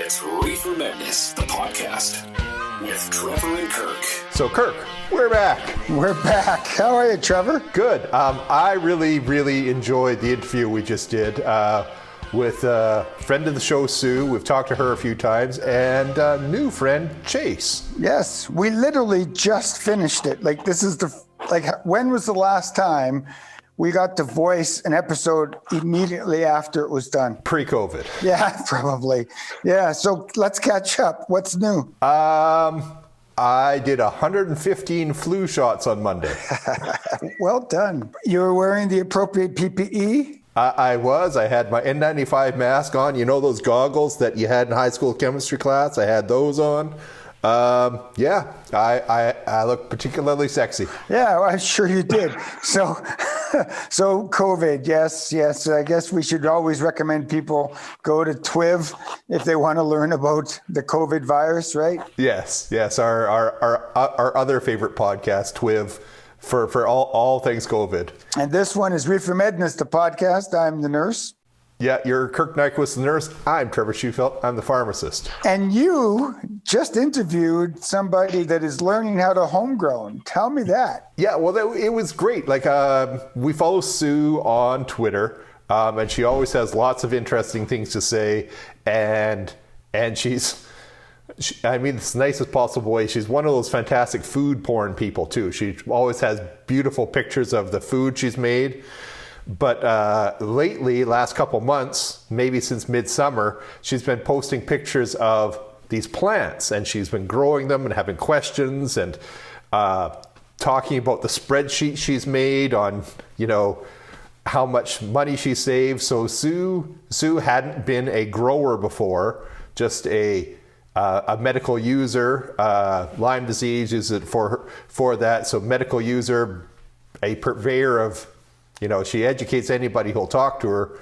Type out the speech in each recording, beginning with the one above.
It's ReeferMEDness, the podcast, with Trevor and Kirk. So Kirk, we're back. We're back. How are you, Trevor? Good. I really enjoyed the interview we just did with a friend of the show, Sue. We've talked to her a few times, and new friend, Chase. Yes, we literally just finished it. When was the last time we got to voice an episode immediately after it was done? Pre-COVID. Yeah, probably. Yeah, so let's catch up. What's new? I did 115 flu shots on Monday. Well done. You were wearing the appropriate PPE? I was. I had my N95 mask on. You know those goggles that you had in high school chemistry class? I had those on. I look particularly sexy. Yeah, I'm sure you did. So COVID, yes. I guess we should always recommend people go to TWIV if they want to learn about the COVID virus, right? Yes. Our other favorite podcast, TWIV, for all things COVID. And this one is ReeferMEDness, the podcast. I'm the nurse. Yeah, you're Kirk Nyquist, the nurse. I'm Trevor Shufelt. I'm the pharmacist. And you just interviewed somebody that is learning how to homegrown. Tell me that. Yeah, well, it was great. We follow Sue on Twitter, and she always has lots of interesting things to say. And it's the nicest possible way. She's one of those fantastic food porn people, too. She always has beautiful pictures of the food she's made. But lately, last couple months, maybe since midsummer, she's been posting pictures of these plants, and she's been growing them and having questions and talking about the spreadsheet she's made on, how much money she saved. So Sue hadn't been a grower before, just a medical user. Lyme disease uses it for that. So medical user, a purveyor of. She educates anybody who'll talk to her,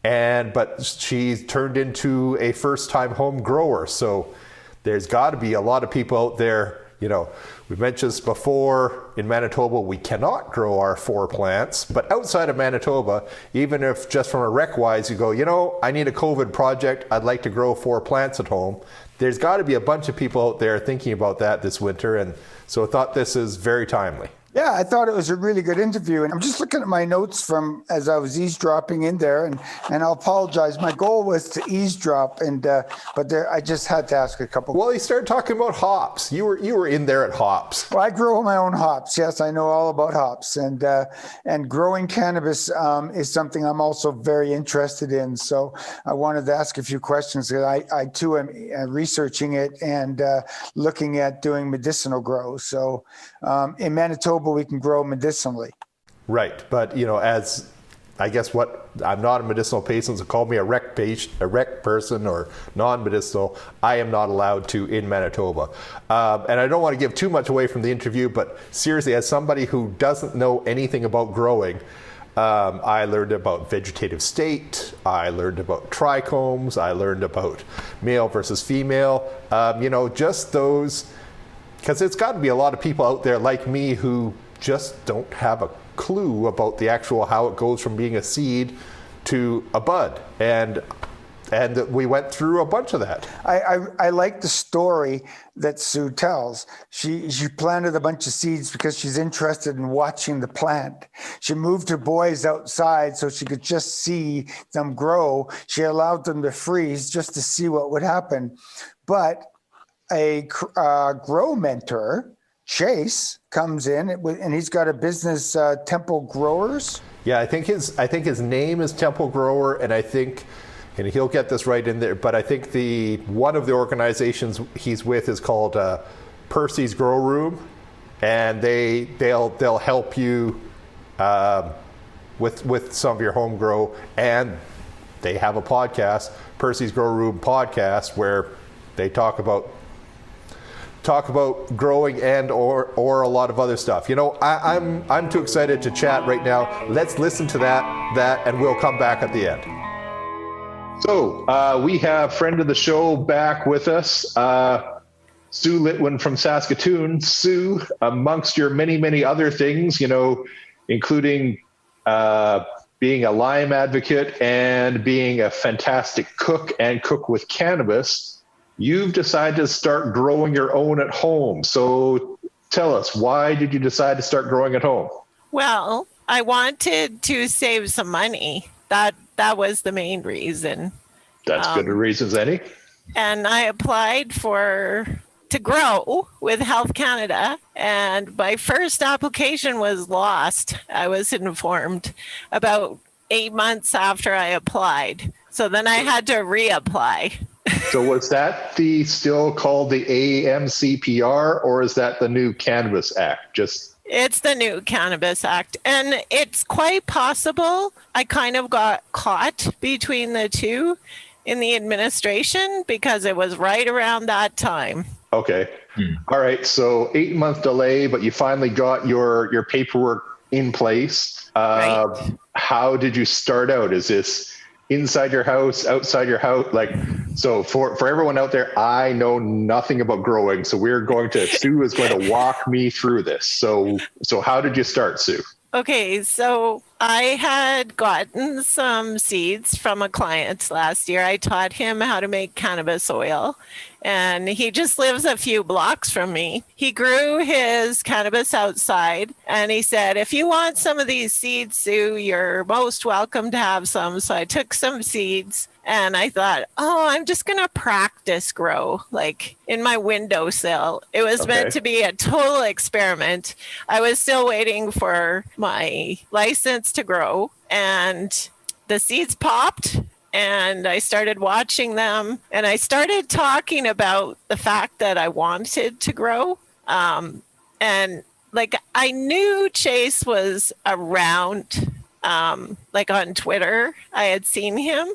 but she's turned into a first-time home grower. So there's got to be a lot of people out there. We mentioned this before. In Manitoba, we cannot grow our 4 plants, but outside of Manitoba, even if just from a rec-wise, you go, I need a COVID project. I'd like to grow 4 plants at home. There's got to be a bunch of people out there thinking about that this winter, and so I thought this is very timely. Yeah, I thought it was a really good interview. And I'm just looking at my notes from as I was eavesdropping in there. And I'll apologize. My goal was to eavesdrop, I just had to ask a couple. Well, you started talking about hops. You were in there at hops. Well, I grow my own hops. Yes, I know all about hops. And growing cannabis is something I'm also very interested in. So I wanted to ask a few questions. I too am researching it and looking at doing medicinal grow. So in Manitoba, we can grow medicinally. Right. But, as I guess I'm not a medicinal patient, so call me a rec person or non-medicinal. I am not allowed to in Manitoba. And I don't want to give too much away from the interview, but seriously, as somebody who doesn't know anything about growing, I learned about vegetative state. I learned about trichomes. I learned about male versus female. Just those. Because it's got to be a lot of people out there like me who just don't have a clue about the actual how it goes from being a seed to a bud. And we went through a bunch of that. I like the story that Sue tells. She planted a bunch of seeds because she's interested in watching the plant. She moved her boys outside so she could just see them grow. She allowed them to freeze just to see what would happen. But a grow mentor, Chase, comes in and he's got a business, Temple Growers. Yeah, I think his name is Temple Grower, and he'll get this right in there, but I think one of the organizations he's with is called Percy's Grow Room, and they'll help you with some of your home grow, and they have a podcast, Percy's Grow Room podcast, where they talk about growing and or a lot of other stuff. I'm too excited to chat right now. Let's listen to that, and we'll come back at the end. So we have friend of the show back with us, Sue Letwin from Saskatoon. Sue, amongst your many, many other things, including being a Lyme advocate and being a fantastic cook and cook with cannabis, you've decided to start growing your own at home. So tell us, why did you decide to start growing at home? Well, I wanted to save some money. That was the main reason. That's good a reason as any. And I applied to grow with Health Canada, and my first application was lost. I was informed about 8 months after I applied. So then I had to reapply. So was that still called the AMCPR, or is that the new Cannabis Act? It's the new Cannabis Act, and it's quite possible I kind of got caught between the two in the administration because it was right around that time. Okay. All right. So 8-month delay, but you finally got your paperwork in place. Right. How did you start out? Is this inside your house, outside your house? So for everyone out there, I know nothing about growing. So Sue is going to walk me through this. So how did you start, Sue? Okay, so I had gotten some seeds from a client last year. I taught him how to make cannabis oil, and he just lives a few blocks from me. He grew his cannabis outside, and he said, if you want some of these seeds, Sue, you're most welcome to have some. So I took some seeds, and I thought, I'm just going to practice grow, like in my windowsill. It was meant to be a total experiment. I was still waiting for my license to grow, and the seeds popped, and I started watching them, and I started talking about the fact that I wanted to grow. And I knew Chase was around, on Twitter. I had seen him,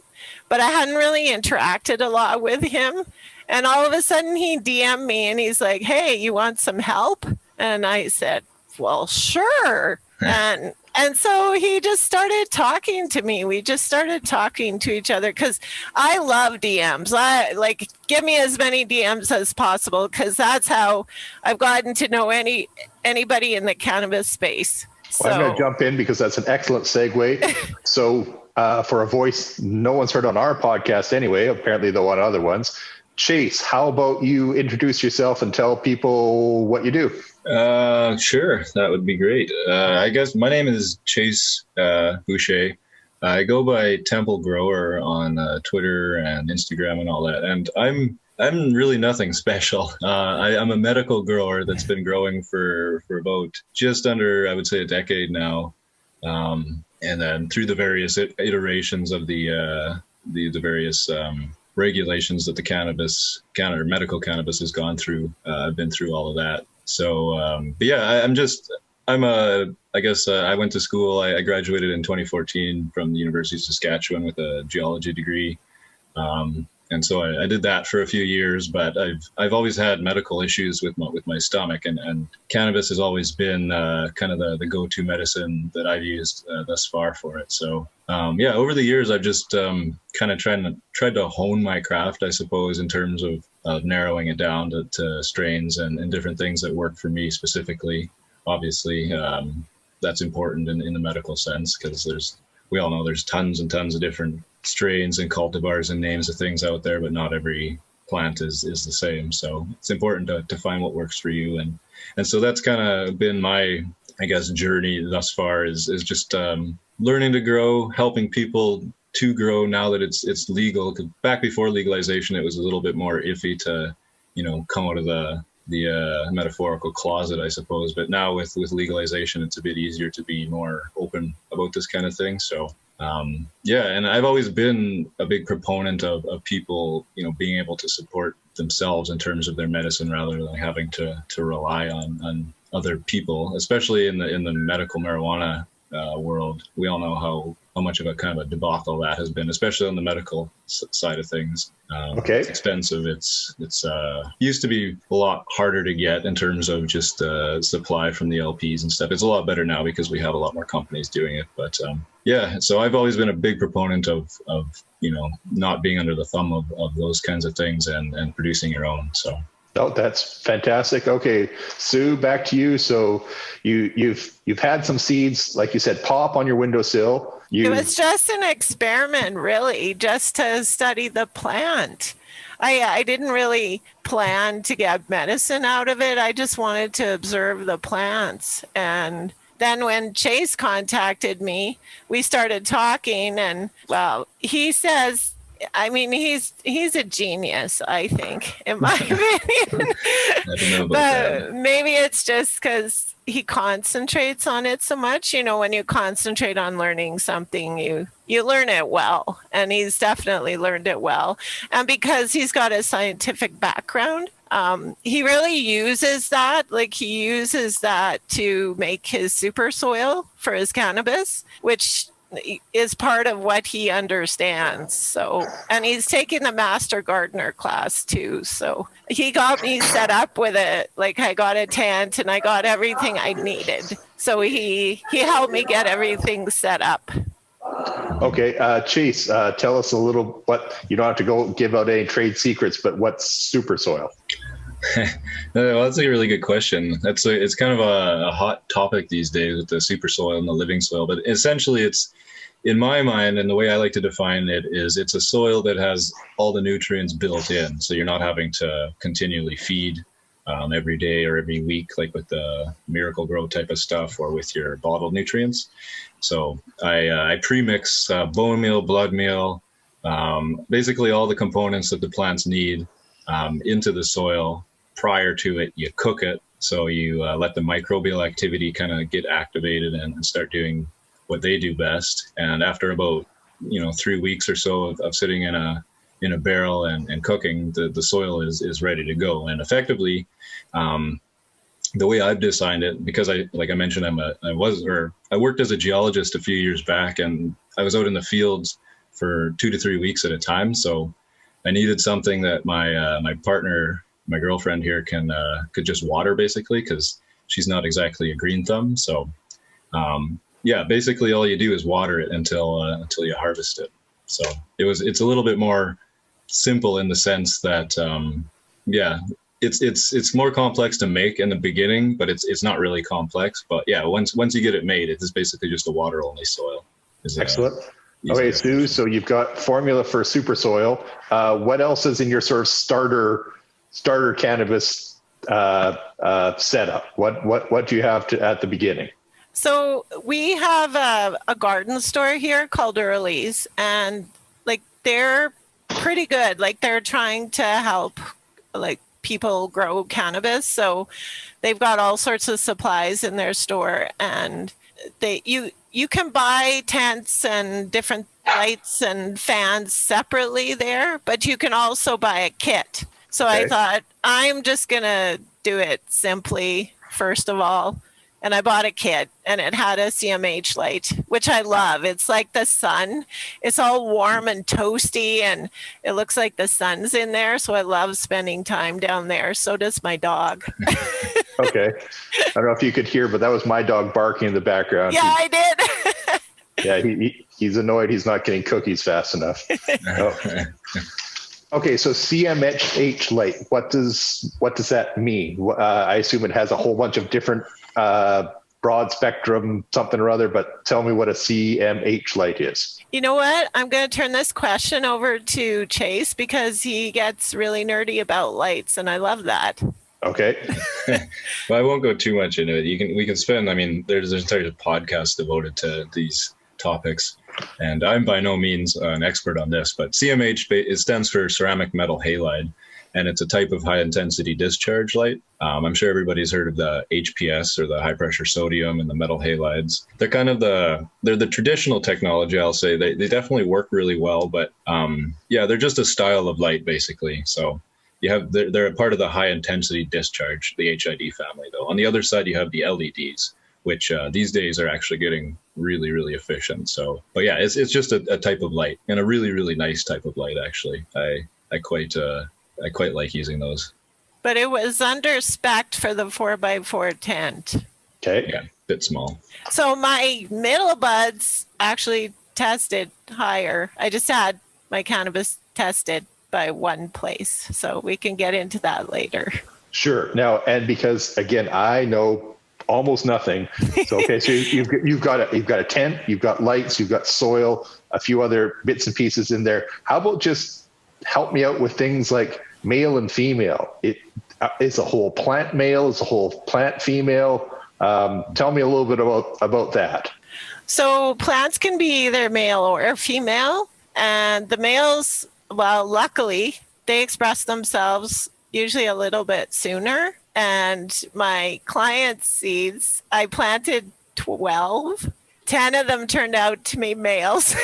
but I hadn't really interacted a lot with him. And all of a sudden he DM'd me and he's like, hey, you want some help? And I said, well, sure. And so he just started talking to me. We just started talking to each other because I love DMs. Give me as many DMs as possible because that's how I've gotten to know anybody in the cannabis space. Well, I'm going to jump in because that's an excellent segue. So for a voice no one's heard on our podcast anyway, apparently though on other ones, Chase, how about you introduce yourself and tell people what you do? Sure, that would be great. I guess my name is Chase Boucher. I go by Temple Grower on Twitter and Instagram and all that. And I'm really nothing special. I'm a medical grower that's been growing for about just under, I would say, a decade now. And then through the various iterations of the various regulations that the medical cannabis has gone through, I've been through all of that. So, but yeah, I went to school. I graduated in 2014 from the University of Saskatchewan with a geology degree. And so I did that for a few years, but I've always had medical issues with my stomach, and cannabis has always been kind of the go-to medicine that I've used thus far for it. So over the years I've just kind of tried to hone my craft, I suppose, in terms of narrowing it down to strains and different things that work for me specifically. Obviously, that's important in the medical sense because we all know there's tons and tons of different strains and cultivars and names of things out there, but not every plant is the same. So it's important to find what works for you. And so that's kind of been my, I guess, journey thus far is just learning to grow, helping people to grow now that it's legal. 'Cause back before legalization, it was a little bit more iffy to, come out of the metaphorical closet, I suppose. But now with legalization, it's a bit easier to be more open about this kind of thing. So and I've always been a big proponent of people, being able to support themselves in terms of their medicine rather than having to rely on other people, especially in the medical marijuana world. We all know how much of a kind of a debacle that has been, especially on the medical side of things. It's expensive. It's used to be a lot harder to get in terms of just supply from the LPs and stuff. It's a lot better now because we have a lot more companies doing it. But so I've always been a big proponent of not being under the thumb of those kinds of things and producing your own. So. Oh, that's fantastic. Okay, Sue, back to you. So you've had some seeds, like you said, pop on your windowsill. It was just an experiment, really, just to study the plant. I didn't really plan to get medicine out of it. I just wanted to observe the plants. And then when Chase contacted me, we started talking, and well, he says, I mean, he's a genius, I think, in my opinion. I don't know about But maybe it's just because he concentrates on it so much. You know, when you concentrate on learning something, you learn it well. And he's definitely learned it well. And because he's got a scientific background, he really uses that. Like, he uses that to make his super soil for his cannabis, which is part of what he understands. So, and he's taking the master gardener class too. So he got me set up with it. Like, I got a tent and I got everything I needed. So he helped me get everything set up. Okay, Chase, tell us a little. What, you don't have to go give out any trade secrets, but what's super soil? Well, that's a really good question. It's kind of a hot topic these days with the super soil and the living soil. But essentially, it's, in my mind, and the way I like to define it is, it's a soil that has all the nutrients built in. So you're not having to continually feed every day or every week, like with the Miracle Grow type of stuff or with your bottled nutrients. So I pre-mix bone meal, blood meal, basically all the components that the plants need into the soil. Prior to it, you cook it. So you let the microbial activity kind of get activated and start doing what they do best. And after about 3 weeks or so of sitting in a barrel and cooking, the soil is ready to go. And effectively, the way I've designed it, because like I mentioned, I worked as a geologist a few years back, and I was out in the fields for 2 to 3 weeks at a time. So I needed something that my partner, my girlfriend here, could just water, basically, because she's not exactly a green thumb. So basically all you do is water it until you harvest it. So it's a little bit more simple in the sense that it's more complex to make in the beginning, but it's not really complex. But yeah, once you get it made, it's basically just a water only soil. Excellent. Okay, Sue, so you've got formula for super soil. What else is in your sort of starter cannabis setup? What do you have at the beginning? So we have a garden store here called Early's, and like, they're pretty good. Like, they're trying to help like people grow cannabis. So they've got all sorts of supplies in their store, and you can buy tents and different lights and fans separately there, but you can also buy a kit. So okay. I thought, I'm just going to do it simply, first of all. And I bought a kit, and it had a CMH light, which I love. It's like the sun. It's all warm and toasty, and it looks like the sun's in there. So I love spending time down there. So does my dog. Okay. I don't know if you could hear, but that was my dog barking in the background. Yeah, I did. Yeah, he's annoyed he's not getting cookies fast enough. Oh. Okay, so CMH light, what does that mean? I assume it has a whole bunch of different broad spectrum something or other, but tell me what a CMH light is. You know what? I'm going to turn this question over to Chase, because he gets really nerdy about lights, and I love that. Okay. Well, I won't go too much into it. We can spend, there's an entire podcast devoted to these topics, and I'm by no means an expert on this, but CMH, it stands for ceramic metal halide, and it's a type of high intensity discharge light. I'm sure everybody's heard of the HPS, or the high pressure sodium, and the metal halides. They're kind of they're the traditional technology, I'll say. They definitely work really well, but they're just a style of light, basically. So they're a part of the high intensity discharge, the HID family, though. On the other side, you have the LEDs, which these days are actually getting really, really efficient. So, but yeah, it's just a type of light, and a really, really nice type of light, actually. I quite like using those. But it was under spec for the 4x4 tent. Okay. Yeah, bit small. So my middle buds actually tested higher. I just had my cannabis tested by one place, so we can get into that later. Sure. Now, and because again, I know almost nothing. So okay, so you've got a tent, you've got lights, you've got soil, a few other bits and pieces in there. How about just help me out with things like male and female? It's a whole plant male, it's a whole plant female. Tell me a little bit about that. So plants can be either male or female, and the males, well, luckily, they express themselves usually a little bit sooner. And my client's seeds, I planted 12. 10 of them turned out to be males.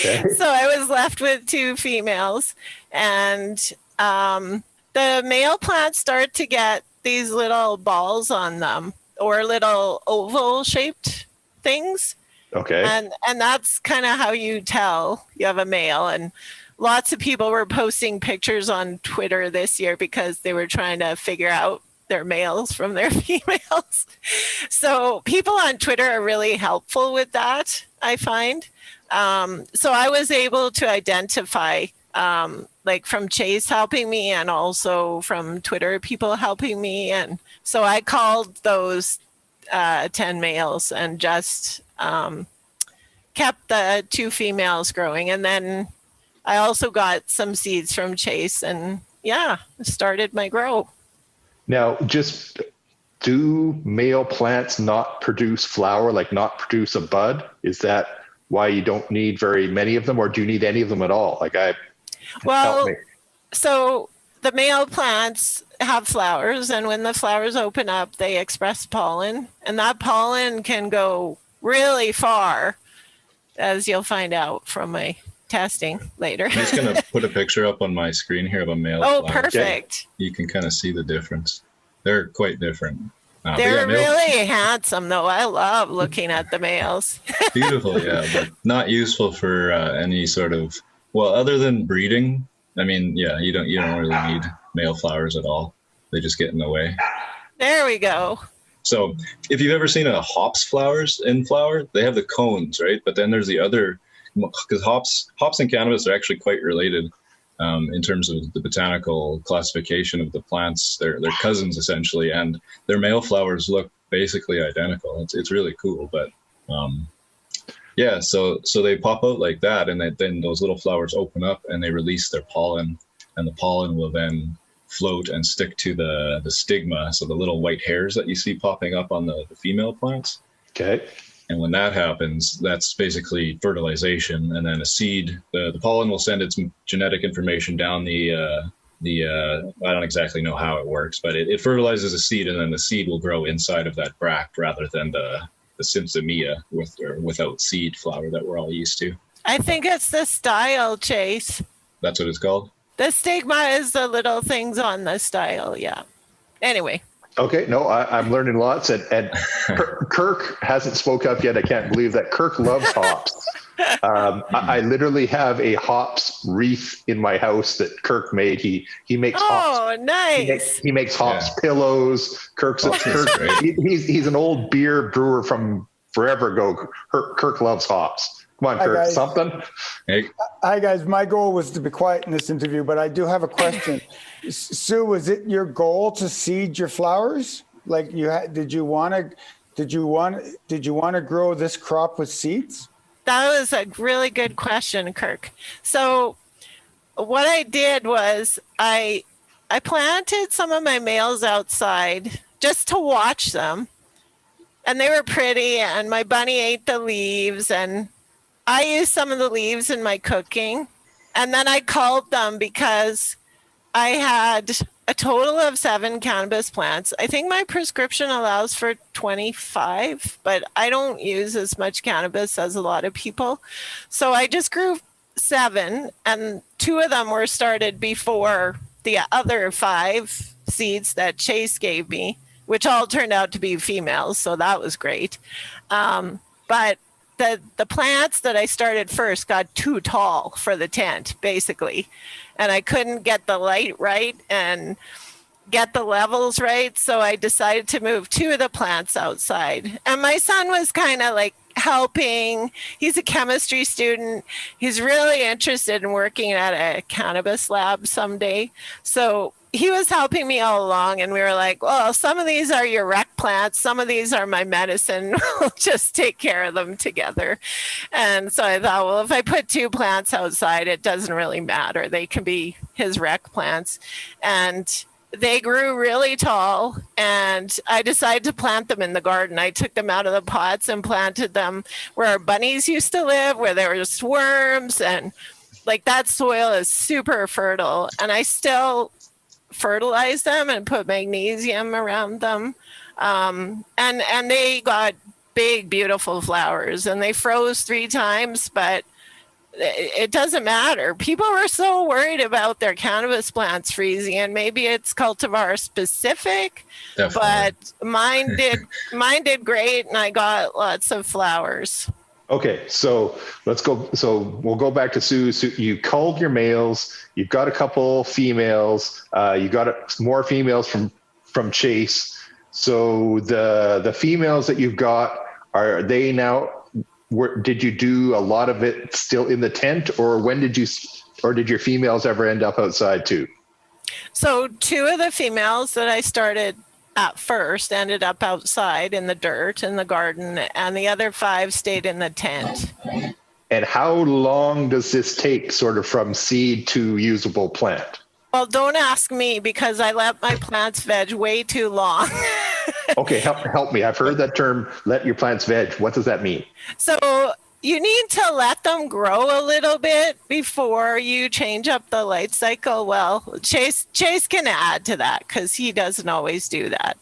Okay. So I was left with 2 females. And the male plants start to get these little balls on them, or little oval shaped things. Okay. And that's kind of how you tell you have a male. And lots of people were posting pictures on Twitter this year because they were trying to figure out their males from their females. So people on Twitter are really helpful with that, I find. So I was able to identify, like from Chase helping me, and also from Twitter people helping me. And so I called those 10 males and just kept the 2 females growing. And then I also got some seeds from Chase, and started my grow. Now, just do male plants not produce flower, like not produce a bud? Is that why you don't need very many of them, or do you need any of them at all? So the male plants have flowers, and when the flowers open up, they express pollen, and that pollen can go really far, as you'll find out from my testing later. I'm just going to put a picture up on my screen here of a male flower. Okay. Perfect. You can kind of see the difference. They're quite different. They're really handsome, though. I love looking at the males. Beautiful, yeah, but not useful for any sort of, other than breeding. I mean, you don't really need male flowers at all. They just get in the way. There we go. So if you've ever seen a hops flowers in flower, they have the cones, right? But then there's the other, because hops and cannabis are actually quite related in terms of the botanical classification of the plants. They're cousins essentially, and their male flowers look basically identical. It's really cool, but so they pop out like that, and then those little flowers open up and they release their pollen, and the pollen will then float and stick to the stigma, so the little white hairs that you see popping up on the female plants. Okay. And when that happens, that's basically fertilization, and then a seed, the pollen will send its genetic information down the I don't exactly know how it works, but it fertilizes a seed, and then the seed will grow inside of that bract rather than the symptomia with or without seed flower that we're all used to. I think it's the style, Chase. That's what it's called? The stigma is the little things on the style, yeah. Anyway. Okay, no, I'm learning lots, and Kirk hasn't spoke up yet. I can't believe that. Kirk loves hops. I literally have a hops wreath in my house that Kirk made. He makes hops. Oh, nice. He makes hops pillows. He's an old beer brewer from forever ago. Kirk loves hops. Come on, Kirk, guys. something? Hey. Hi, guys. My goal was to be quiet in this interview, but I do have a question. Sue, was it your goal to seed your flowers? Like did you want to grow this crop with seeds? That was a really good question, Kirk. So what I did was I planted some of my males outside just to watch them, and they were pretty, and my bunny ate the leaves, and I used some of the leaves in my cooking. And then I culled them because I had a total of 7 cannabis plants. I think my prescription allows for 25, but I don't use as much cannabis as a lot of people. So I just grew 7, and 2 of them were started before the other 5 seeds that Chase gave me, which all turned out to be females. So that was great. But the plants that I started first got too tall for the tent, basically. And I couldn't get the light right and get the levels right. So I decided to move 2 of the plants outside. And my son was kind of like helping. He's a chemistry student. He's really interested in working at a cannabis lab someday. So he was helping me all along, and we were like, well, some of these are your rec plants, some of these are my medicine. We'll just take care of them together. And so I thought, well, if I put 2 plants outside, it doesn't really matter. They can be his rec plants. And they grew really tall, and I decided to plant them in the garden. I took them out of the pots and planted them where our bunnies used to live, where there were just worms, and like that soil is super fertile. And I still fertilize them and put magnesium around them. And they got big, beautiful flowers, and they froze 3 times, but it doesn't matter. People were so worried about their cannabis plants freezing, and maybe it's cultivar specific. Definitely. But mine did great, and I got lots of flowers. Okay, so let's go. So we'll go back to Sue. Sue, you culled your males. You've got a couple females. You got more females from Chase. So the females that you've got, are they now? Did you do a lot of it still in the tent, or did your females ever end up outside too? So 2 of the females that I started at first ended up outside in the dirt in the garden, and the other 5 stayed in the tent. And how long does this take, sort of from seed to usable plant? Well, don't ask me, because I let my plants veg way too long. Okay, help me. I've heard that term, let your plants veg. What does that mean? So you need to let them grow a little bit before you change up the light cycle. Well, Chase can add to that, because he doesn't always do that.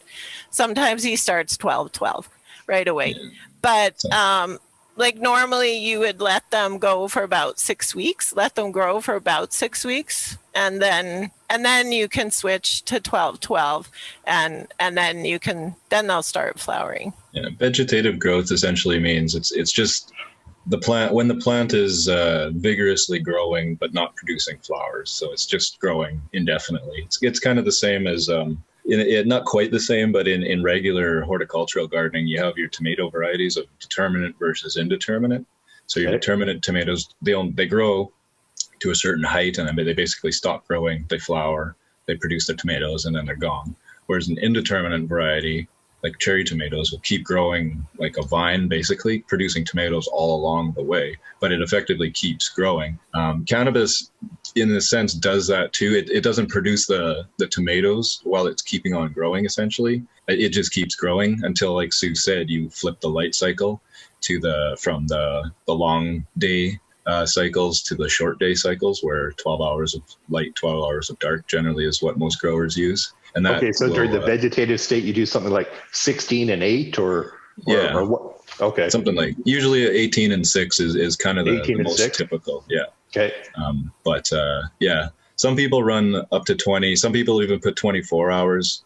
Sometimes he starts 12-12 right away. But like normally you would let them go for about 6 weeks, let them grow for about 6 weeks, and then you can switch to 12-12, and then they'll start flowering. Yeah, vegetative growth essentially means it's just the plant, when the plant is vigorously growing but not producing flowers. So it's just growing indefinitely. It's kind of the same as not quite the same, but in regular horticultural gardening, you have your tomato varieties of determinate versus indeterminate. So your determinate tomatoes, they grow to a certain height, and then they basically stop growing. They flower, they produce their tomatoes, and then they're gone. Whereas an indeterminate variety, like cherry tomatoes, will keep growing like a vine, basically producing tomatoes all along the way, but it effectively keeps growing. Cannabis, in a sense, does that too. It doesn't produce the tomatoes while it's keeping on growing, essentially. It just keeps growing until, like Sue said, you flip the light cycle from the long day cycles to the short day cycles, where 12 hours of light, 12 hours of dark generally is what most growers use. And that during the vegetative state, you do something like 16 and 8 or what? Okay. Something like, usually 18 and 6 is kind of the most 6? Typical. Yeah. Okay. Some people run up to 20. Some people even put 24 hours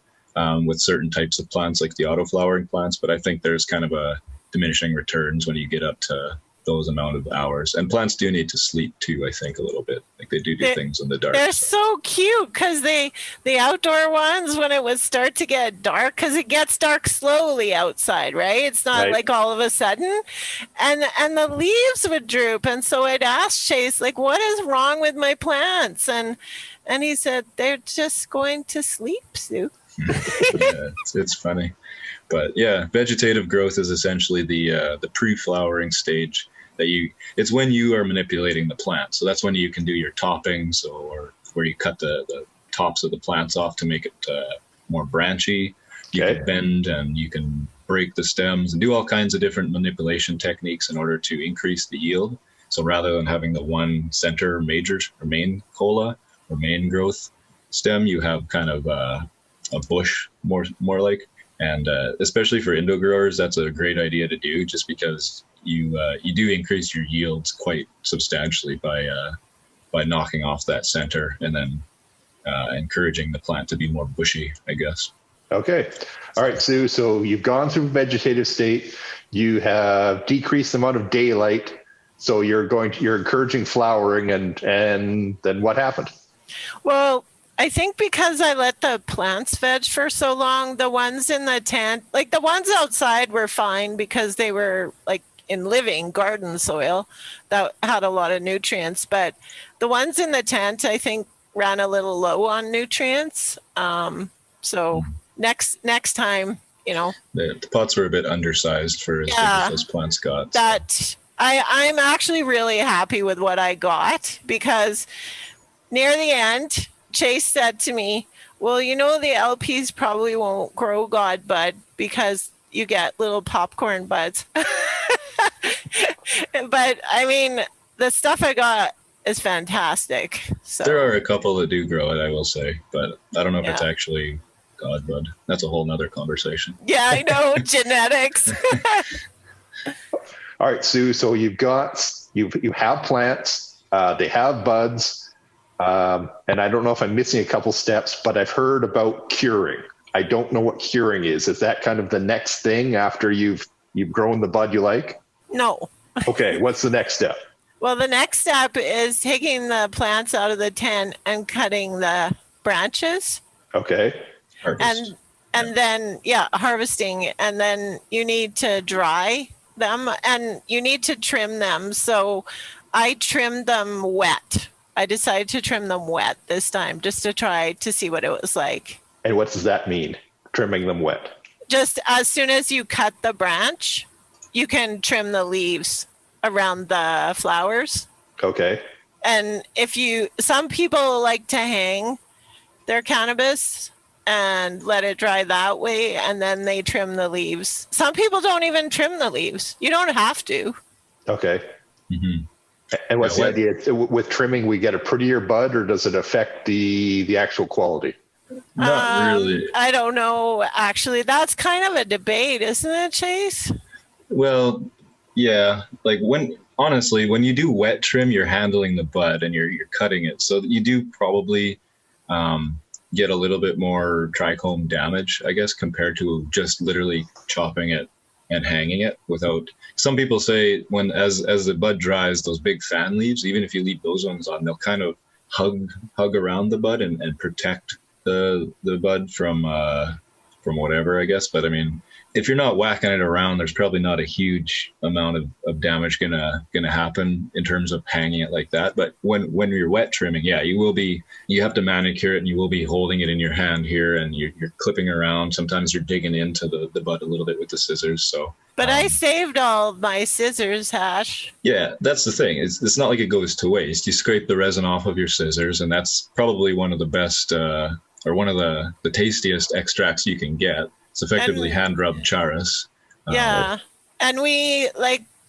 with certain types of plants, like the auto-flowering plants. But I think there's kind of a diminishing returns when you get up to those amount of hours. And plants do need to sleep too, I think, a little bit. Like they do things in the dark. They're so cute, because the outdoor ones, when it would start to get dark, because it gets dark slowly outside, right? It's not like all of a sudden. And the leaves would droop. And so I'd ask Chase, like, what is wrong with my plants? And he said, they're just going to sleep, Sue. Yeah, it's funny. But yeah, vegetative growth is essentially the pre-flowering stage. It's when you are manipulating the plant. So that's when you can do your toppings, or where you cut the tops of the plants off to make it more branchy. You can bend and you can break the stems and do all kinds of different manipulation techniques in order to increase the yield. So rather than having the one center major or main cola or main growth stem, you have kind of a bush more like. And especially for Indo growers, that's a great idea to do, just because you do increase your yields quite substantially by knocking off that center and then encouraging the plant to be more bushy, I guess. Okay. All right, Sue. So you've gone through vegetative state. You have decreased the amount of daylight. So you're encouraging flowering, and then what happened? Well, I think because I let the plants veg for so long, the ones in the tent, like the ones outside were fine because they were like in living garden soil that had a lot of nutrients. But the ones in the tent, I think, ran a little low on nutrients. So next time, The pots were a bit undersized for as big as those plants got. That I'm actually really happy with what I got, because near the end, Chase said to me, well, the LPs probably won't grow God bud because you get little popcorn buds. But I mean, the stuff I got is fantastic. So There are a couple that do grow it, I will say, but I don't know if it's actually God bud. That's a whole nother conversation. Yeah, I know. Genetics. All right, Sue. So you have plants. They have buds, and I don't know if I'm missing a couple steps, but I've heard about curing. I don't know what curing is. Is that kind of the next thing after you've grown the bud you like? No. Okay. What's the next step? Well, the next step is taking the plants out of the tent and cutting the branches. Okay. Harvest. And then harvesting, and then you need to dry them and you need to trim them. So I trimmed them wet. I decided to trim them wet this time just to try to see what it was like. And what does that mean? Trimming them wet? Just as soon as you cut the branch, you can trim the leaves around the flowers. Okay. And some people like to hang their cannabis and let it dry that way, and then they trim the leaves. Some people don't even trim the leaves. You don't have to. Okay. Mm-hmm. And what's the idea? With trimming, we get a prettier bud, or does it affect the actual quality? Not really. I don't know. Actually, that's kind of a debate, isn't it, Chase? Well, yeah. Like when you do wet trim, you're handling the bud and you're cutting it, so you do probably get a little bit more trichome damage, I guess, compared to just literally chopping it and hanging it without. Some people say as the bud dries, those big fan leaves, even if you leave those ones on, they'll kind of hug around the bud and protect the bud from whatever, I guess. But I mean, if you're not whacking it around, there's probably not a huge amount of damage gonna happen in terms of hanging it like that. But when you're wet trimming, you have to manicure it, and you will be holding it in your hand here, and you're clipping around. Sometimes you're digging into the bud a little bit with the scissors. So, but I saved all my scissors, Hash. Yeah, that's the thing. It's not like it goes to waste. You scrape the resin off of your scissors, and that's probably one of the best or one of the tastiest extracts you can get. It's effectively hand-rubbed charas. Yeah. And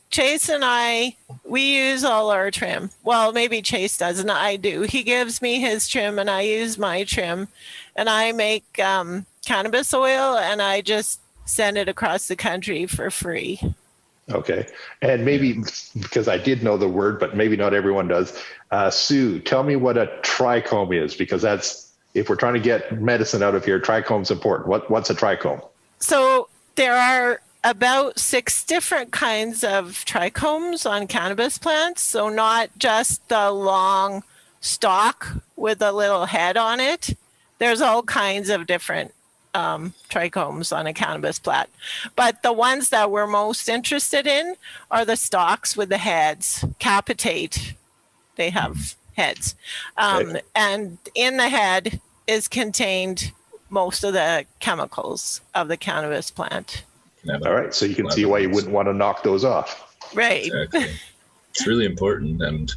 Chase and we use all our trim. Well, maybe Chase does, and I do. He gives me his trim, and I use my trim. And I make cannabis oil, and I just send it across the country for free. Okay. And maybe, because I did know the word, but maybe not everyone does. Sue, tell me what a trichome is, because if we're trying to get medicine out of here, trichome's important. What's a trichome? So there are about 6 different kinds of trichomes on cannabis plants. So not just the long stalk with a little head on it. There's all kinds of different trichomes on a cannabis plant. But the ones that we're most interested in are the stalks with the heads, capitate. They have heads. Okay. And in the head is contained most of the chemicals of the cannabis plant. All right. So you can see why you wouldn't want to knock those off. Right. Exactly. It's really important. And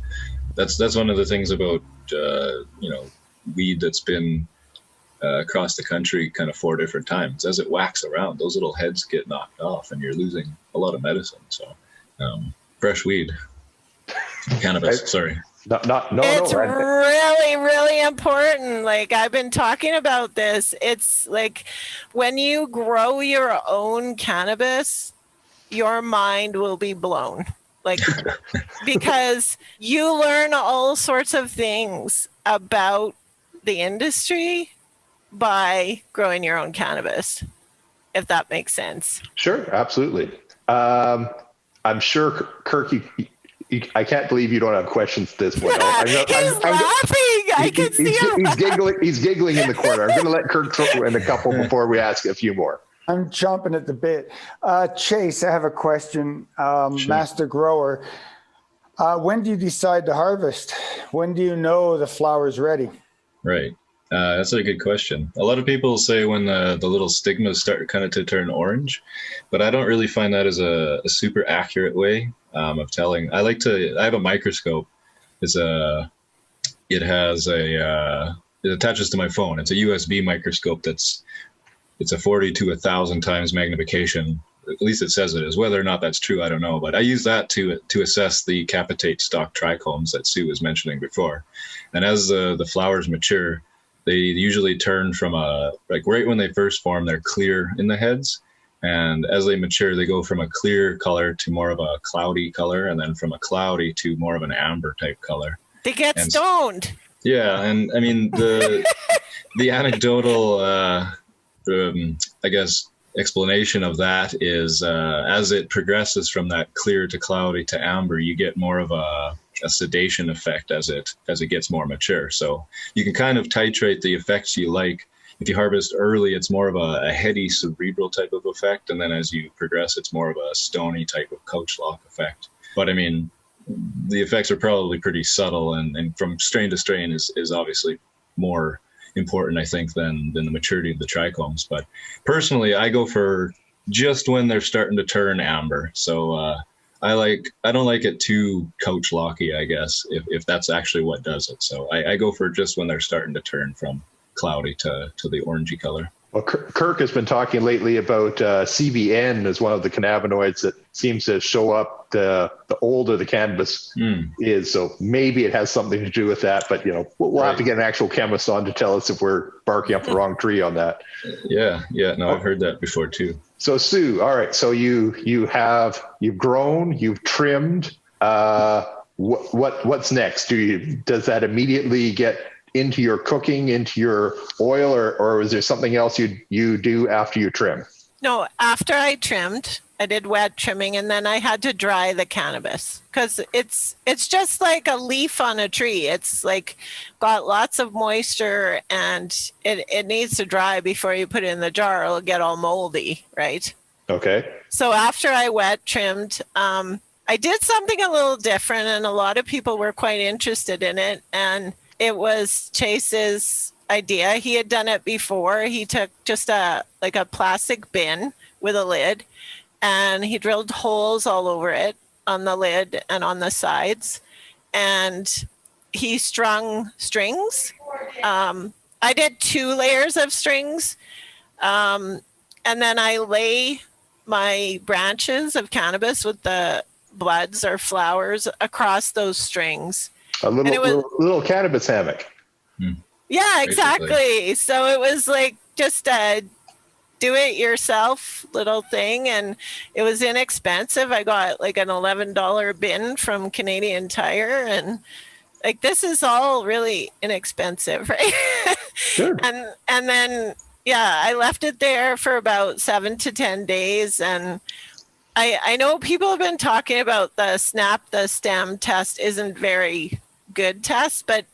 that's one of the things about, weed that's been across the country kind of 4 different times. As it whacks around, those little heads get knocked off and you're losing a lot of medicine. So fresh weed, cannabis, sorry. No. It's really, really important. Like, I've been talking about this. It's like when you grow your own cannabis, your mind will be blown. Like, because you learn all sorts of things about the industry by growing your own cannabis, if that makes sense. Sure, absolutely. I'm sure, Kirk, I can't believe you don't have questions at this point. He's laughing. I can see him. He's giggling in the corner. I'm going to let Kirk throw in a couple before we ask a few more. I'm chomping at the bit. Chase, I have a question. Sure. Master grower, when do you decide to harvest? When do you know the flower's ready? Right. That's a good question. A lot of people say when the little stigmas start kind of to turn orange, but I don't really find that as a super accurate way of telling. I have a microscope. It has it attaches to my phone. It's a USB microscope it's a 40 to 1,000 times magnification. At least it says it is. Whether or not that's true, I don't know. But I use that to assess the capitate stalk trichomes that Sue was mentioning before. And as the flowers mature, they usually turn from right when they first form, they're clear in the heads. And as they mature, they go from a clear color to more of a cloudy color, and then from a cloudy to more of an amber type color. They get stoned. Yeah. And I mean, the anecdotal, I guess, explanation of that is as it progresses from that clear to cloudy to amber, you get more of a sedation effect as it gets more mature. So you can kind of titrate the effects you like. If you harvest early, it's more of a heady cerebral type of effect, and then as you progress, it's more of a stony type of couch lock effect. But I mean, the effects are probably pretty subtle, and from strain to strain is obviously more important, I think, than the maturity of the trichomes. But personally, I go for just when they're starting to turn amber. So I don't like it too couch locky, I guess, if that's actually what does it. So I go for just when they're starting to turn from cloudy to the orangey color. Well, Kirk has been talking lately about CBN as one of the cannabinoids that seems to show up the older the cannabis is. So maybe it has something to do with that. But we'll have to get an actual chemist on to tell us if we're barking up the wrong tree on that. Yeah. No, I've heard that before too. So Sue, all right. So you've grown, you've trimmed. What's next? Does that immediately get into your cooking, into your oil, or is there something else you do after you trim? No, after I trimmed, I did wet trimming, and then I had to dry the cannabis because it's just like a leaf on a tree. It's like got lots of moisture, and it needs to dry before you put it in the jar. It'll get all moldy, right? Okay. So after I wet trimmed, I did something a little different, and a lot of people were quite interested in it. And it was Chase's idea. He had done it before. He took just a plastic bin with a lid, and he drilled holes all over it on the lid and on the sides, and he strung strings. I did 2 layers of strings, and then I lay my branches of cannabis with the buds or flowers across those strings. A little cannabis hammock. Yeah, exactly. Basically. So it was like just a do-it-yourself little thing, and it was inexpensive. I got like an $11 bin from Canadian Tire, and like this is all really inexpensive, right? Sure. And then I left it there for about 7 to 10 days, and I know people have been talking about the snap the stem test isn't very good test, but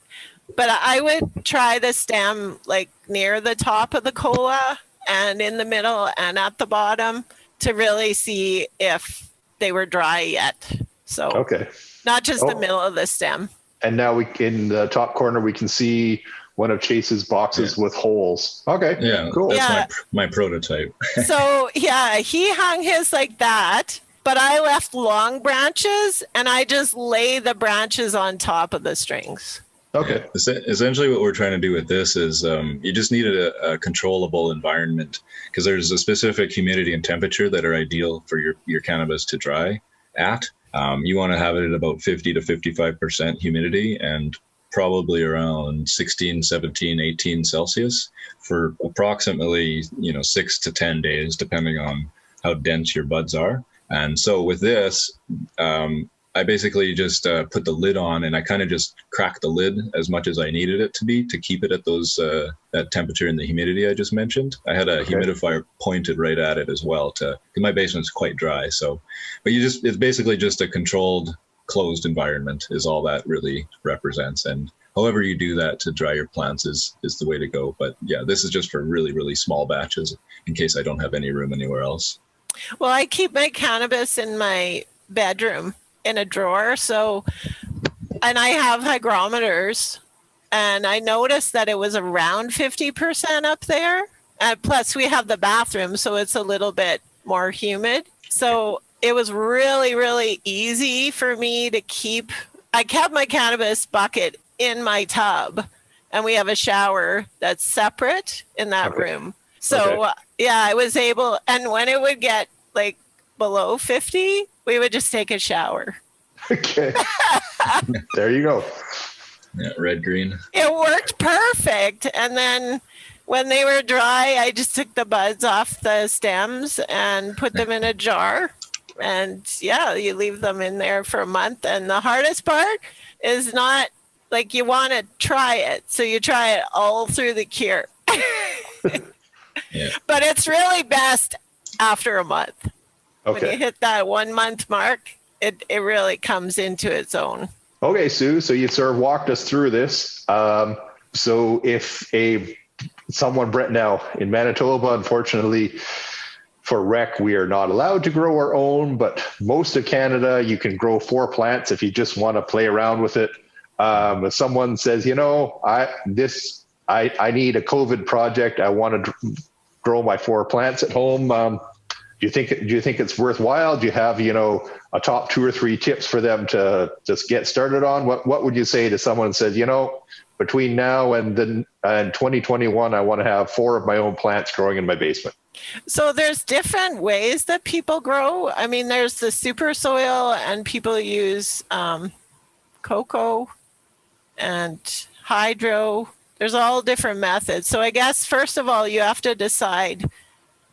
I would try the stem like near the top of the cola and in the middle and at the bottom to really see if they were dry yet. So okay, not just the middle of the stem. And now in the top corner we can see one of Chase's boxes with holes. Okay, yeah, cool. That's my prototype. So he hung his like that. But I left long branches, and I just lay the branches on top of the strings. Okay. Essentially what we're trying to do with this is you just need a controllable environment, because there's a specific humidity and temperature that are ideal for your cannabis to dry at. You want to have it at about 50 to 55% humidity and probably around 16, 17, 18 Celsius for approximately 6 to 10 days, depending on how dense your buds are. And so with this, I basically just put the lid on, and I kind of just cracked the lid as much as I needed it to be to keep it at those that temperature and the humidity I just mentioned. I had a humidifier pointed right at it as well because my basement's quite dry. So, but it's basically just a controlled, closed environment is all that really represents. And however you do that to dry your plants is the way to go. But yeah, this is just for really, really small batches in case I don't have any room anywhere else. Well, I keep my cannabis in my bedroom in a drawer. So, and I have hygrometers And I noticed that it was around 50% up there. Plus we have the bathroom, so it's a little bit more humid. So it was really, really easy for me to keep. I kept my cannabis bucket in my tub, and we have a shower that's separate in that room. So yeah, I was able, and when it would get like below 50, we would just take a shower. Okay. There you go. Yeah, red, green. It worked perfect. And then when they were dry, I just took the buds off the stems and put them in a jar. And yeah, you leave them in there for a month. And the hardest part is not like you want to try it. So you try it all through the cure. Yeah. But it's really best after a month. Okay. When you hit that 1 month mark, it really comes into its own. Okay, Sue. So you sort of walked us through this. So if someone now in Manitoba, unfortunately for rec, we are not allowed to grow our own, but most of Canada, you can grow 4 plants if you just want to play around with it. If someone says, I need a COVID project, I want to grow my 4 plants at home. Do you think it's worthwhile? Do you have, a top 2 or 3 tips for them to just get started on? What would you say to someone who says, between now and 2021, I want to have 4 of my own plants growing in my basement? So there's different ways that people grow. I mean, there's the super soil, and people use cocoa and hydro. There's all different methods. So I guess, first of all, you have to decide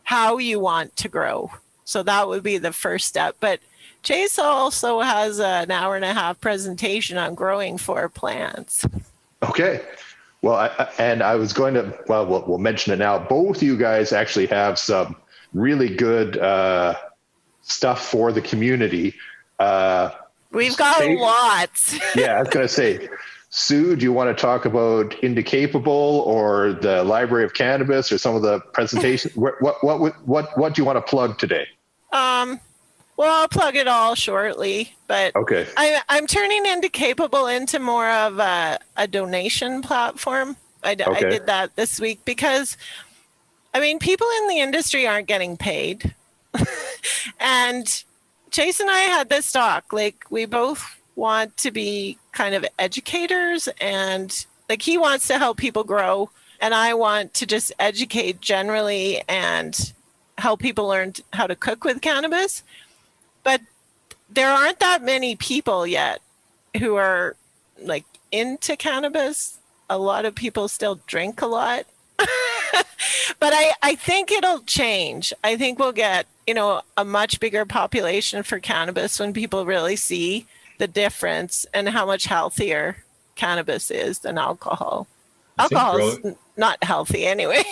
how you want to grow. So that would be the first step. But Chase also has an 1.5-hour presentation on growing 4 plants. Okay. Well, I was going to, we'll mention it now. Both of you guys actually have some really good stuff for the community. We've got lots. Yeah, I was going to say, Sue, do you want to talk about Indicapable or the Library of Cannabis or some of the presentations? What do you want to plug today? Well, I'll plug it all shortly, but okay. I'm turning Indicapable into more of a donation platform. I did that this week because, I mean, people in the industry aren't getting paid. And Chase and I had this talk, like we both want to be kind of educators, and like he wants to help people grow, and I want to just educate generally and help people learn how to cook with cannabis. But there aren't that many people yet who are like into cannabis. A lot of people still drink a lot. But I think it'll change. I think we'll get, a much bigger population for cannabis when people really see the difference and how much healthier cannabis is than alcohol. Alcohol's not healthy anyway.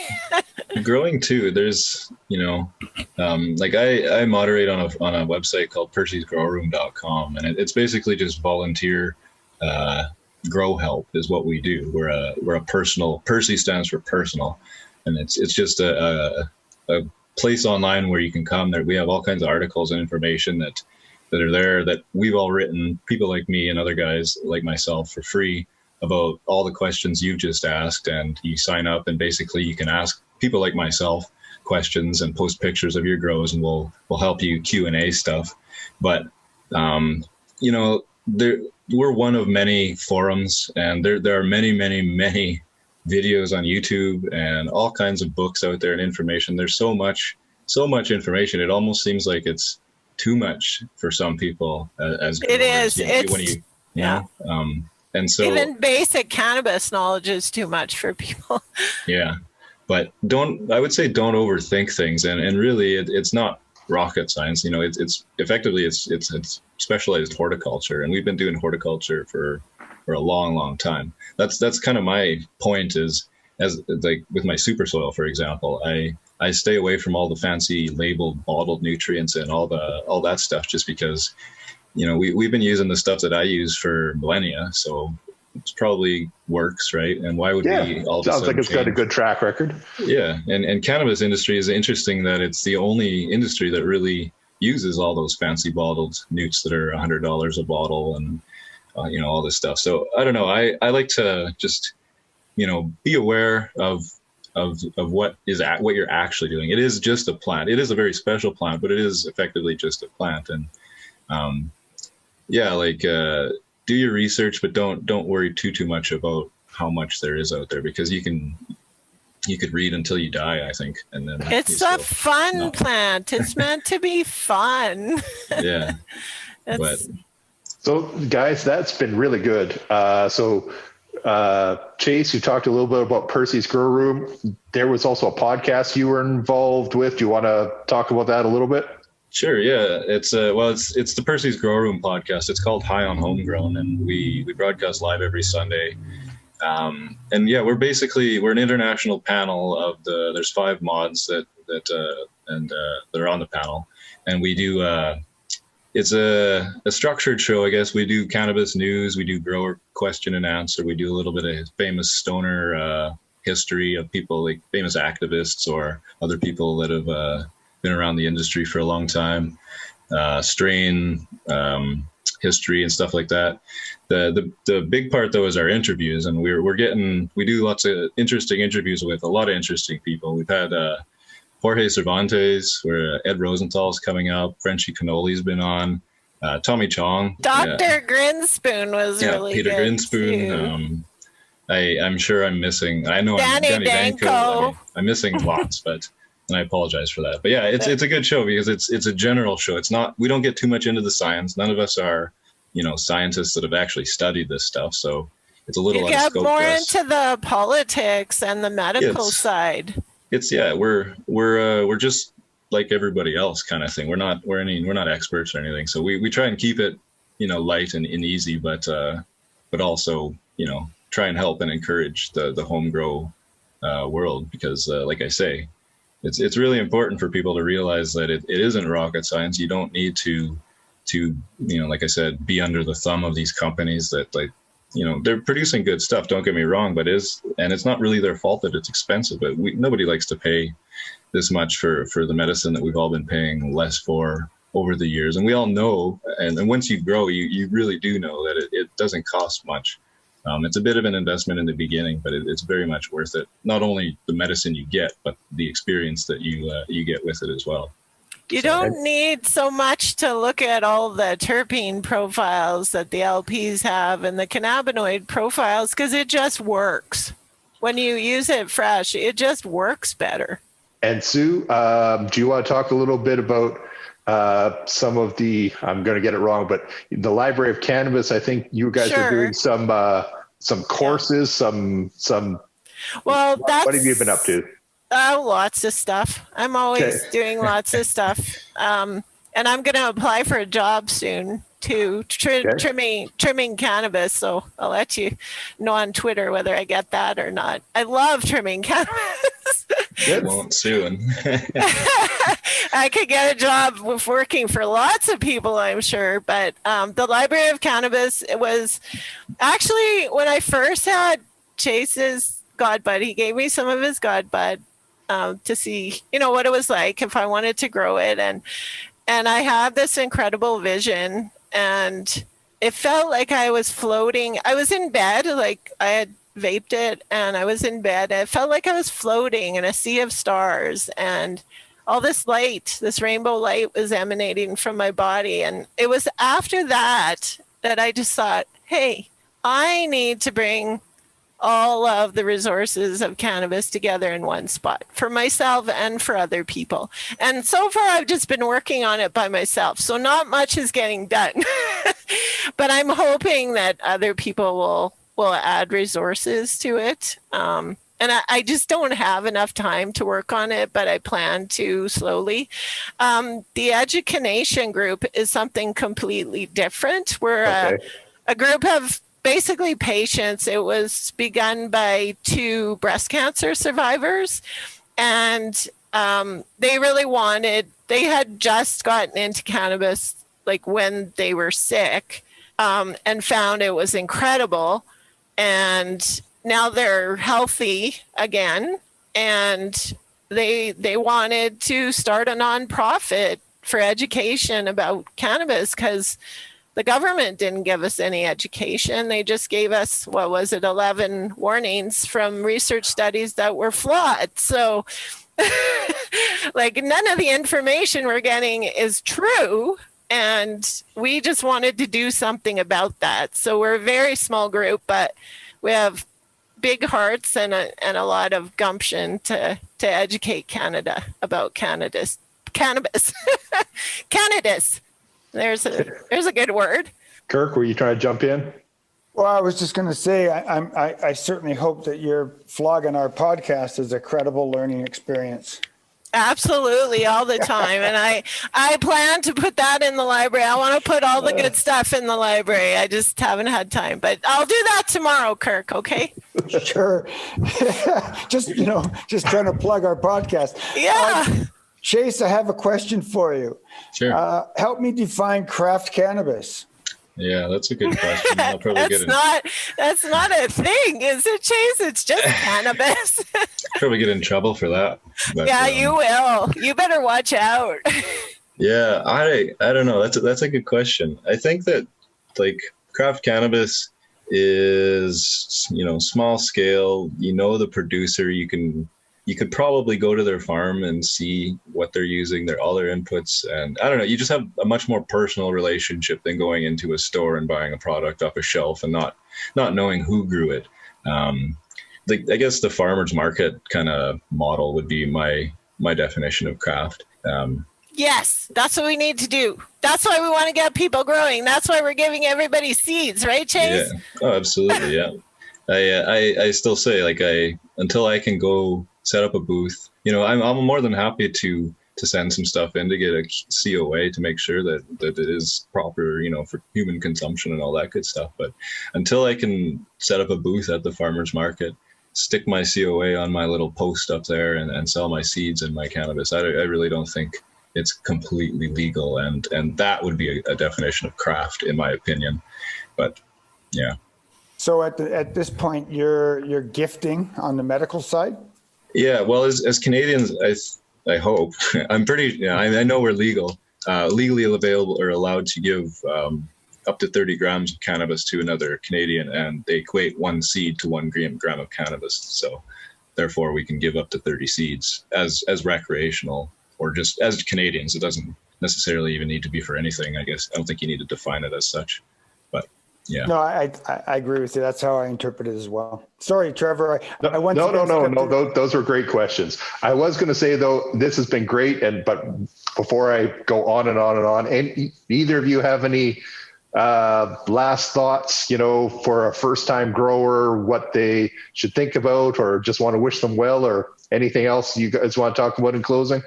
Growing too, there's, like I moderate on a website called percysgrowroom.com, and it's basically just volunteer grow help is what we do. We're a personal, Percy stands for personal, and it's just a place online where you can come there. We have all kinds of articles and information that are there that we've all written, people like me and other guys like myself, for free, about all the questions you've just asked. And you sign up, and basically you can ask people like myself questions and post pictures of your grows, and we'll help you Q&A stuff. But we're one of many forums, and there are many videos on YouTube and all kinds of books out there and information. There's so much information. It almost seems like it's too much for some people as growers. It is. And so even basic cannabis knowledge is too much for people. Yeah. But don't overthink things. And really it's not rocket science. It's effectively it's specialized horticulture, and we've been doing horticulture for a long time. That's kind of my point, is as like with my super soil, for example, I stay away from all the fancy labeled bottled nutrients and all that stuff, just because we've been using the stuff that I use for millennia, so it probably works, right? And why would we all of a sudden sounds like it's change? got a good track record. Yeah, and cannabis industry is interesting that it's the only industry that really uses all those fancy bottled newts that are $100 a bottle, and all this stuff. So I don't know. I like to just, be aware of what you're actually doing. It is just a plant. It is a very special plant, but it is effectively just a plant. And do your research, but don't worry too much about how much there is out there, because you could read until you die, I think. And then it's a fun plant. It's meant to be fun. Yeah. So guys, that's been really good. Chase, you talked a little bit about Percy's Grow Room. There was also a podcast you were involved with. Do you want to talk about that a little bit? Sure. Yeah. It's the Percy's Grow Room podcast. It's called High on Homegrown, and we broadcast live every Sunday. And yeah, we're an international panel of there's 5 mods that are on the panel, and we do, it's a structured show, I guess. We do cannabis news, we do grower question and answer, we do a little bit of famous stoner history of people, like famous activists or other people that have been around the industry for a long time, strain history and stuff like that. The big part though is our interviews, and we do lots of interesting interviews with a lot of interesting people. We've had Jorge Cervantes, where Ed Rosenthal's coming up. Frenchie Cannoli's been on. Tommy Chong. Dr. Grinspoon was really Peter good. Grinspoon. I'm sure I'm missing. I know Danny Danko. I'm missing lots, and I apologize for that. But yeah, it's a good show because it's a general show. It's not. We don't get too much into the science. None of us are, scientists that have actually studied this stuff. So it's a little. You get more into the politics and the medical side. We're just like everybody else kind of thing. We're not experts or anything. So we try and keep it, light and easy, but also, try and help and encourage the home grow world, because like I say, it's really important for people to realize that it isn't rocket science. You don't need to, like I said, be under the thumb of these companies that they're producing good stuff. Don't get me wrong, but it's not really their fault that it's expensive, but nobody likes to pay this much for the medicine that we've all been paying less for over the years. And we all know, and once you grow, you really do know that it doesn't cost much. It's a bit of an investment in the beginning, but it's very much worth it. Not only the medicine you get, but the experience that you get with it as well. You don't need so much to look at all the terpene profiles that the LPs have and the cannabinoid profiles, because it just works. When you use it fresh, it just works better. And Sue, do you want to talk a little bit about some of the, I'm going to get it wrong, but the Library of Cannabis? I think you guys are doing some courses, some. Well, what have you been up to? Lots of stuff. I'm always doing lots of stuff. And I'm going to apply for a job soon too, trimming cannabis. So I'll let you know on Twitter whether I get that or not. I love trimming cannabis. Won't soon. I could get a job with working for lots of people, I'm sure. But the Library of Cannabis, it was actually when I first had Chase's God Bud, he gave me some of his God Bud. To see, what it was like if I wanted to grow it. And I had this incredible vision, and it felt like I was floating. I was in bed, like I had vaped it, and I was in bed. And it felt like I was floating in a sea of stars, and all this light, this rainbow light was emanating from my body. And it was after that I just thought, hey, I need to bring all of the resources of cannabis together in one spot for myself and for other people. And so far, I've just been working on it by myself. So not much is getting done, but I'm hoping that other people will add resources to it. And I just don't have enough time to work on it, but I plan to slowly. The Educanation group is something completely different. We're a group of basically patients. It was begun by 2 breast cancer survivors, and they had just gotten into cannabis like when they were sick, and found it was incredible. And now they're healthy again, and they wanted to start a nonprofit for education about cannabis, because the government didn't give us any education. They just gave us, 11 warnings from research studies that were flawed. So like none of the information we're getting is true. And we just wanted to do something about that. So we're a very small group, but we have big hearts and a lot of gumption to educate Canada about cannabis. Cannabis. There's a good word. Kirk, were you trying to jump in? Well, I was just going to say, I certainly hope that your flogging our podcast is a credible learning experience. Absolutely, all the time. And I plan to put that in the library. I want to put all the good stuff in the library. I just haven't had time, but I'll do that tomorrow, Kirk. Okay. Sure. just trying to plug our podcast. Yeah. Chase, I have a question for you. Sure. Help me define craft cannabis. Yeah, that's a good question. I'll probably That's not a thing, is it, Chase? It's just cannabis. probably get in trouble for that. But, yeah, you will. You better watch out. Yeah, I don't know. That's a good question. I think that like craft cannabis is, small scale. The producer. You could probably go to their farm and see what they're using, all their inputs. And I don't know, you just have a much more personal relationship than going into a store and buying a product off a shelf and not knowing who grew it. I guess the farmer's market kind of model would be my definition of craft. Yes, that's what we need to do. That's why we want to get people growing. That's why we're giving everybody seeds, right, Chase? Yeah. Oh, absolutely. Yeah. I still say until I can go set up a booth, I'm more than happy to send some stuff in to get a COA to make sure that it is proper, for human consumption and all that good stuff. But until I can set up a booth at the farmer's market, stick my COA on my little post up there and sell my seeds and my cannabis, I really don't think it's completely legal. And that would be a definition of craft, in my opinion. But yeah. So at this point, you're gifting on the medical side? Yeah, well, as Canadians, I hope I'm pretty. I know we're legally available or allowed to give up to 30 grams of cannabis to another Canadian, and they equate one seed to 1 gram of cannabis. So, therefore, we can give up to 30 seeds as recreational or just as Canadians. It doesn't necessarily even need to be for anything. I guess I don't think you need to define it as such, but. Yeah. No, I agree with you. That's how I interpret it as well. Sorry, Trevor. No. Those were great questions. I was going to say though, this has been great. But before I go on and on and on, and either of you have any last thoughts, for a first-time grower, what they should think about, or just want to wish them well, or anything else you guys want to talk about in closing?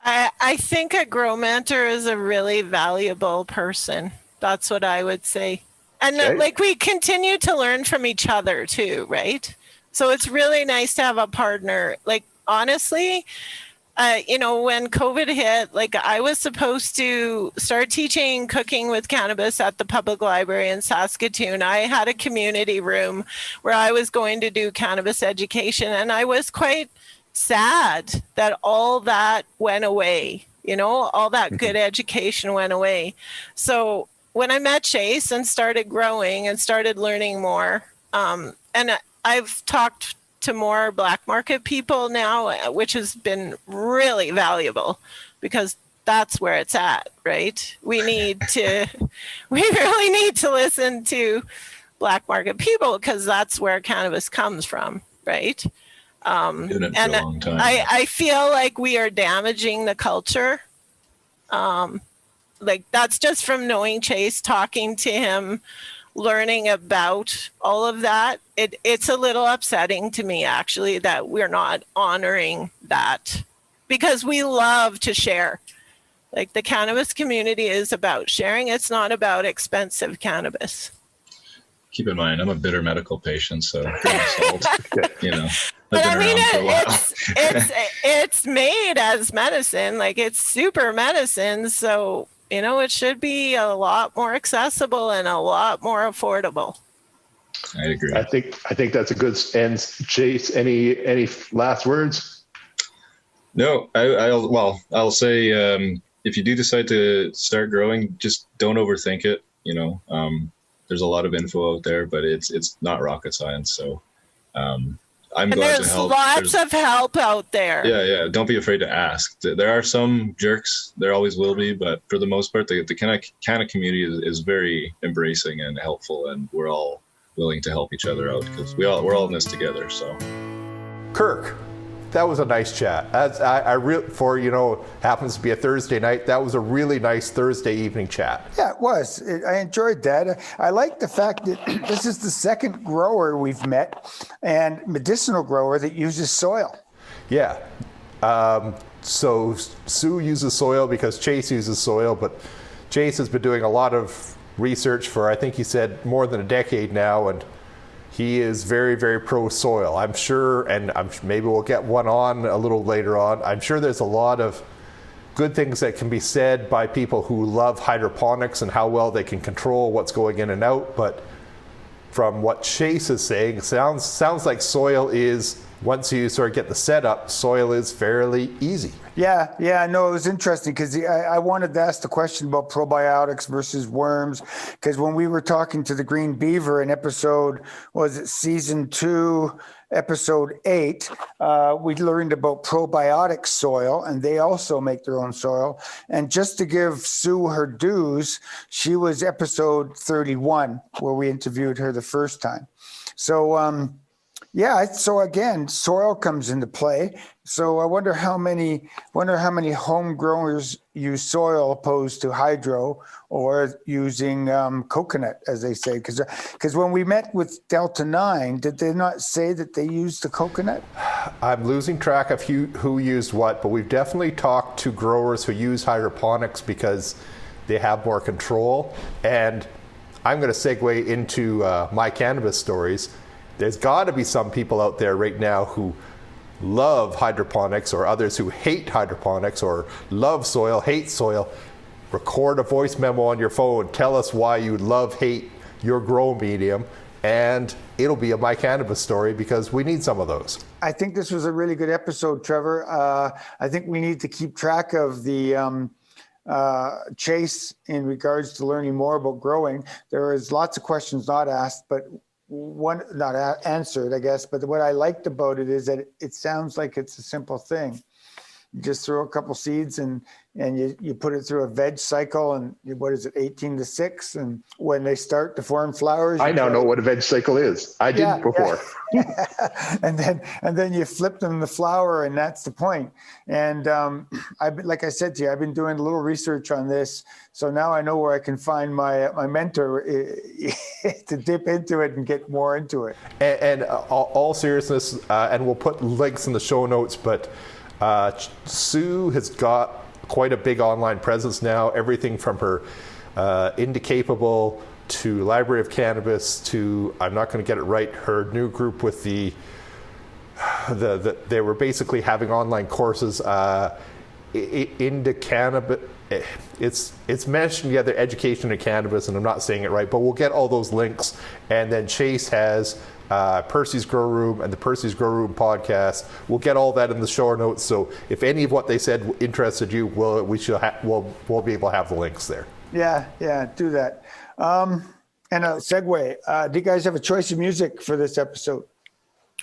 I think a grow mentor is a really valuable person. That's what I would say. And okay. We continue to learn from each other too, right? So it's really nice to have a partner. Honestly, when COVID hit, I was supposed to start teaching cooking with cannabis at the public library in Saskatoon. I had a community room where I was going to do cannabis education, and I was quite sad that all that went away. All that good education went away. So when I met Chase and started growing and started learning more, and I've talked to more black market people now, which has been really valuable because that's where it's at, right? We really need to listen to black market people because that's where cannabis comes from, right? Doing it for a long time. I feel like we are damaging the culture. That's just from knowing Chase, talking to him, learning about all of that. It's a little upsetting to me, actually, that we're not honoring that because we love to share. The cannabis community is about sharing. It's not about expensive cannabis. Keep in mind, I'm a bitter medical patient, so salt, But I mean, it's made as medicine. It's super medicine. So, it should be a lot more accessible and a lot more affordable. I agree. I think that's a good end. Chase, any last words? No, I'll say if you do decide to start growing, just don't overthink it. There's a lot of info out there, but it's not rocket science. So I'm glad to There's help. lots of help out there. Yeah. Don't be afraid to ask. There are some jerks. There always will be, but for the most part, the Canna community is very embracing and helpful, and we're all willing to help each other out because we're all in this together. So, Kirk, that was a nice chat. Happens to be a Thursday night. That was a really nice Thursday evening chat. Yeah, it was. I enjoyed that. I like the fact that this is the second grower we've met, and medicinal grower that uses soil. Yeah. So Sue uses soil because Chase uses soil, but Chase has been doing a lot of research for, I think he said, more than a decade now, and he is very, very pro soil. I'm sure, and maybe we'll get one on a little later on. I'm sure there's a lot of good things that can be said by people who love hydroponics and how well they can control what's going in and out. But from what Chase is saying, it sounds like soil is, once you sort of get the setup, soil is fairly easy. Yeah, no, it was interesting because I wanted to ask the question about probiotics versus worms, because when we were talking to the Green Beaver in season 2, episode 8, we learned about probiotic soil, and they also make their own soil. And just to give Sue her dues, she was episode 31, where we interviewed her the first time. So, so again, soil comes into play. So I wonder how many home growers use soil opposed to hydro or using coconut, as they say. Because when we met with Delta 9, did they not say that they used the coconut? I'm losing track of who used what, but we've definitely talked to growers who use hydroponics because they have more control. And I'm going to segue into my cannabis stories. There's got to be some people out there right now who love hydroponics, or others who hate hydroponics, or love soil, hate soil. Record a voice memo on your phone. Tell us why you hate your grow medium, and it'll be a My Cannabis story because we need some of those. I think this was a really good episode, Trevor. I think we need to keep track of the Chase in regards to learning more about growing. There is lots of questions not asked, but one not answered, I guess. But what I liked about it is that it sounds like it's a simple thing. You just throw a couple seeds and you put it through a veg cycle, and 18 to 6, and when they start to form flowers, I now know what a veg cycle is. I didn't before. Yeah. and then you flip them the flower, and that's the point. And like I said to you, I've been doing a little research on this, so now I know where I can find my mentor to dip into it and get more into it. And all seriousness, and we'll put links in the show notes, but Sue has got quite a big online presence now. Everything from her Indicapable to Library of Cannabis to, I'm not going to get it right, her new group with they were basically having online courses into cannabis. It's mentioned together, education in cannabis, and I'm not saying it right, but we'll get all those links. And then Chase has Percy's Grow Room and the Percy's Grow Room podcast. We'll get all that in the show notes. So if any of what they said interested you, we'll be able to have the links there. Yeah, do that. And a segue. Do you guys have a choice of music for this episode?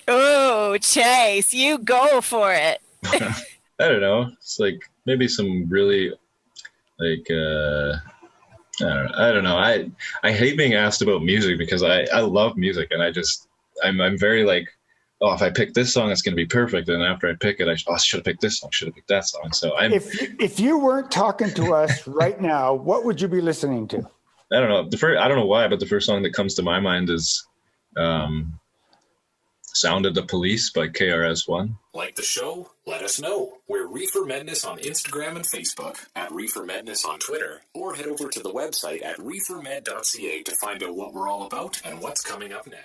Oh, Chase, you go for it. I don't know. It's like maybe some really I don't know. I hate being asked about music because I love music, and I'm very like, oh, if I pick this song, it's going to be perfect. And after I pick it, I should have picked this song, should have picked that song. So if you weren't talking to us right now, what would you be listening to? I don't know. I don't know why, but the first song that comes to my mind is Sound of the Police by KRS-One. Like the show? Let us know. We're ReeferMEDness on Instagram and Facebook, at ReeferMEDness on Twitter, or head over to the website at reefermed.ca to find out what we're all about and what's coming up next.